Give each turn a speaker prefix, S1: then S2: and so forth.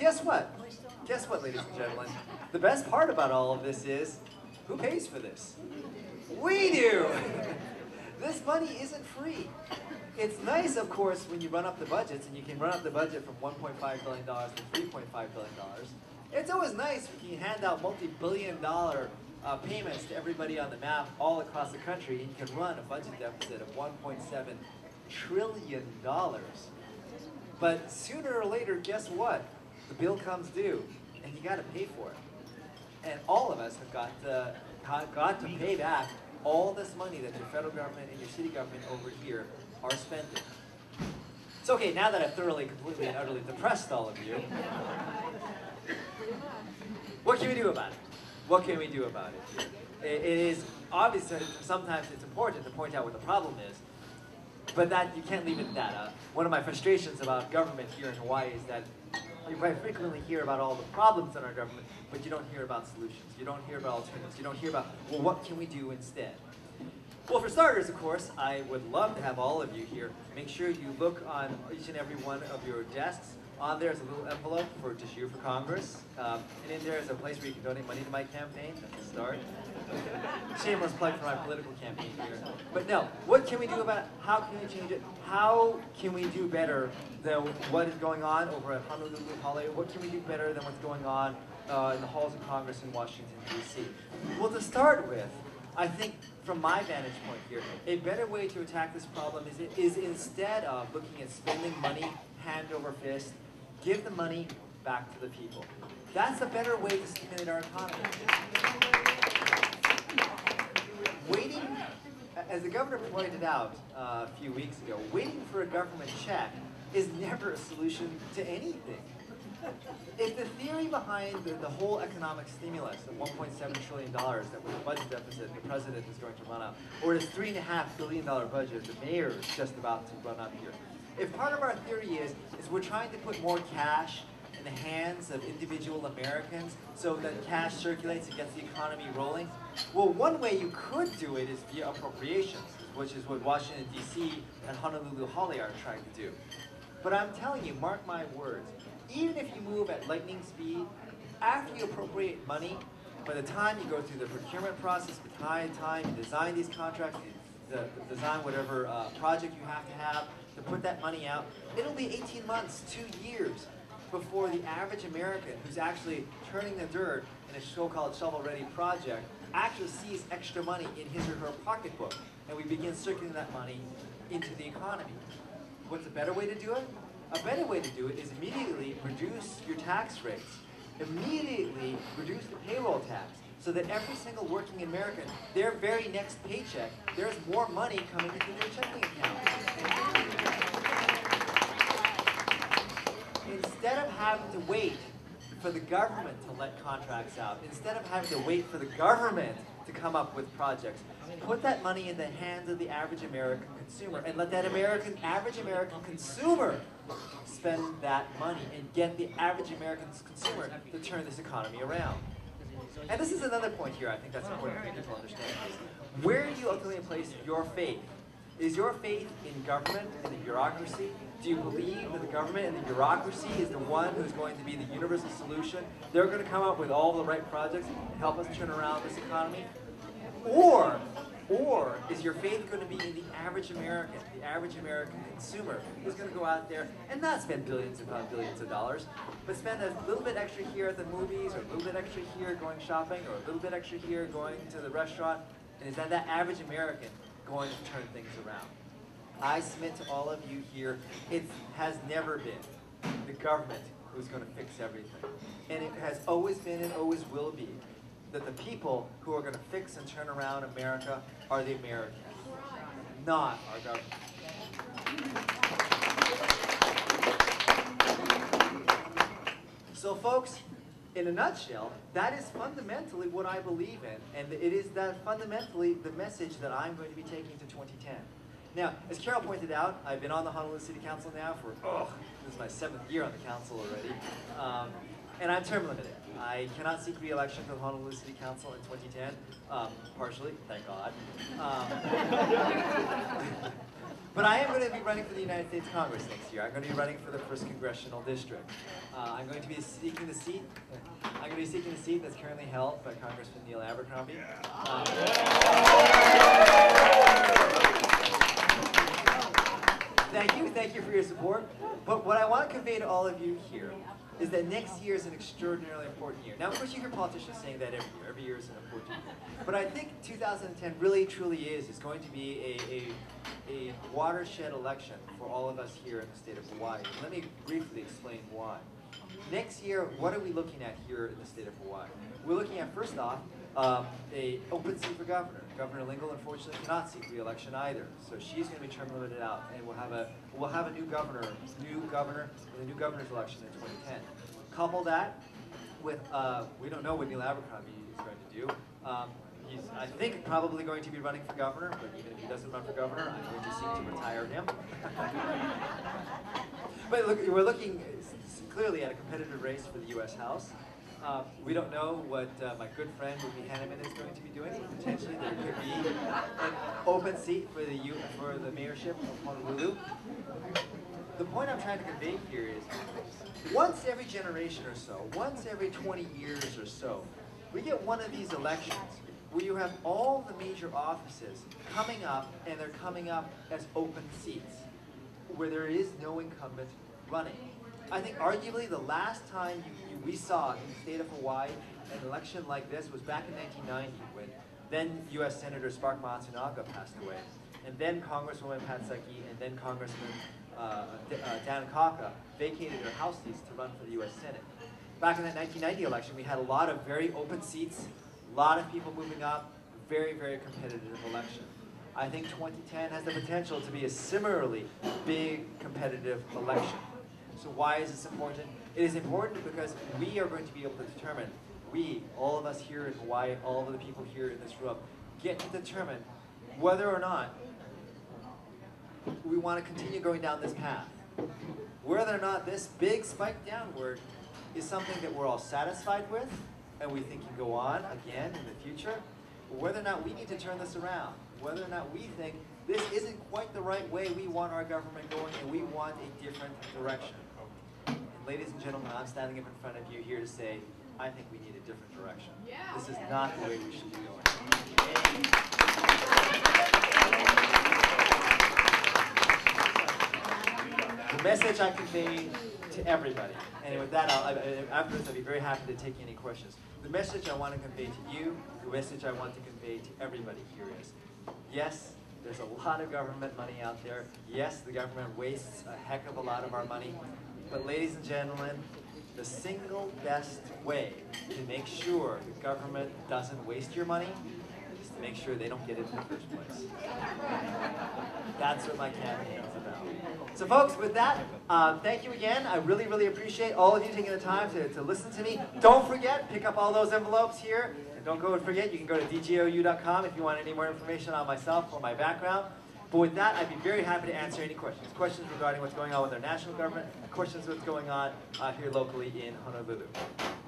S1: guess what? Guess what, ladies and gentlemen? The best part about all of this is, who pays for this? We do! This money isn't free. It's nice, of course, when you run up the budgets, and you can run up the budget from $1.5 billion to $3.5 billion. It's always nice when you hand out multi-billion-dollar payments to everybody on the map all across the country, and you can run a budget deficit of $1.7 trillion. But sooner or later, guess what? The bill comes due, and you got to pay for it. And all of us have got to pay back all this money that your federal government and your city government over here are spending. It's okay, now that I've thoroughly, completely, and utterly depressed all of you, what can we do about it? What can we do about it? It is obvious that sometimes it's important to point out what the problem is, but that you can't leave it at that. One of my frustrations about government here in Hawaii is that you quite frequently hear about all the problems in our government, but you don't hear about solutions. You don't hear about alternatives. You don't hear about, well, what can we do instead? Well, for starters, of course, I would love to have all of you here. Make sure you look on each and every one of your desks. On there is a little envelope for Djou for Congress. And in there is a place where you can donate money to my campaign. That's a start. Shameless plug for my political campaign here. But no, what can we do about it? How can we change it? How can we do better than what is going on over at Honolulu Hale? What can we do better than what's going on in the halls of Congress in Washington, D.C.? Well, to start with, I think from my vantage point here, a better way to attack this problem is instead of looking at spending money hand over fist, give the money back to the people. That's a better way to stimulate our economy. Waiting, as the governor pointed out a few weeks ago, waiting for a government check is never a solution to anything. If the theory behind the whole economic stimulus of $1.7 trillion that was the budget deficit the president is going to run up, or this $3.5 billion budget the mayor is just about to run up here, if part of our theory is we're trying to put more cash in the hands of individual Americans so that cash circulates and gets the economy rolling, well, one way you could do it is via appropriations, which is what Washington, D.C. and Honolulu Hale are trying to do. But I'm telling you, mark my words, even if you move at lightning speed, after you appropriate money, by the time you go through the procurement process, by the time you design these contracts, you design whatever project you have to put that money out, it'll be 18 months, 2 years before the average American who's actually turning the dirt in a so-called shovel-ready project actually sees extra money in his or her pocketbook, and we begin circulating that money into the economy. What's a better way to do it? A better way to do it is immediately reduce your tax rates. Immediately reduce the payroll tax so that every single working American, their very next paycheck, there's more money coming into their checking account. Instead of having to wait for the government to let contracts out, instead of having to wait for the government to come up with projects, put that money in the hands of the average American consumer and let that average American consumer spend that money and get the average American consumer to turn this economy around. And this is another point here I think that's important for people to understand. Where do you ultimately place your faith? Is your faith in government and the bureaucracy? Do you believe that the government and the bureaucracy is the one who's going to be the universal solution? They're going to come up with all the right projects and help us turn around this economy? Or is your faith going to be in the average American consumer who's going to go out there and not spend billions and not billions of dollars, but spend a little bit extra here at the movies, or a little bit extra here going shopping, or a little bit extra here going to the restaurant? And is that average American going to turn things around? I submit to all of you here, it has never been the government who's going to fix everything. And it has always been and always will be that the people who are going to fix and turn around America are the Americans, not our government. So folks, in a nutshell, that is fundamentally what I believe in, and it is that fundamentally the message that I'm going to be taking to 2010. Now, as Carol pointed out, I've been on the Honolulu City Council now for, this is my 7th year on the council already, and I'm term limited. I cannot seek re-election to the Honolulu City Council in 2010, partially, thank God. But I am going to be running for the United States Congress next year. I'm going to be running for the 1st Congressional District. I'm going to be seeking the seat. I'm going to be seeking the seat that's currently held by Congressman Neil Abercrombie. Thank you for your support. But what I want to convey to all of you here is that next year is an extraordinarily important year. Now, of course, you hear politicians saying that every year. Every year is an important year. But I think 2010 really, truly is going to be a watershed election for all of us here in the state of Hawaii. Let me briefly explain why. Next year, what are we looking at here in the state of Hawaii? We're looking at, first off, a open seat for governor. Governor Lingle, unfortunately, cannot seek re-election either, so she's going to be term limited out, and we'll have a new governor in the new governor's election in 2010. Couple that with we don't know what Neil Abercrombie is going to do. He's, I think, probably going to be running for governor, but even if he doesn't run for governor, I'm going to seek to retire him. But look, we're looking clearly at a competitive race for the U.S. House. We don't know what my good friend Ruby Hanneman is going to be doing. Potentially there could be an open seat for the mayorship of Honolulu. The point I'm trying to convey here is once every generation or so, once every 20 years or so, we get one of these elections where you have all the major offices coming up, and they're coming up as open seats where there is no incumbent running. I think arguably the last time we saw in the state of Hawaii an election like this was back in 1990 when then U.S. Senator Spark Matsunaga passed away, and then Congresswoman Patsaki and then Congressman Dan Kaka vacated their House seats to run for the U.S. Senate. Back in that 1990 election, we had a lot of very open seats, a lot of people moving up, very, very competitive election. I think 2010 has the potential to be a similarly big competitive election. So why is this important? It is important because we are going to be able to determine, all of us here in Hawaii, all of the people here in this room, get to determine whether or not we want to continue going down this path. Whether or not this big spike downward is something that we're all satisfied with and we think can go on again in the future, or whether or not we need to turn this around, whether or not we think this isn't quite the right way we want our government going and we want a different direction. And ladies and gentlemen, I'm standing up in front of you here to say, I think we need a different direction. Yeah. This is not the way we should be going. The message I convey to everybody, and with that, after this, I'll be very happy to take any questions. The message I want to convey to you, the message I want to convey to everybody here is, yes, there's a lot of government money out there. Yes, the government wastes a heck of a lot of our money. But ladies and gentlemen, the single best way to make sure the government doesn't waste your money is to make sure they don't get it in the first place. That's what my campaign is about. So folks, with that, thank you again. I really, really appreciate all of you taking the time to listen to me. Don't forget, pick up all those envelopes here. And don't go and forget, you can go to djou.com if you want any more information on myself or my background. But with that, I'd be very happy to answer any questions. Questions regarding what's going on with our national government, questions what's going on here locally in Honolulu.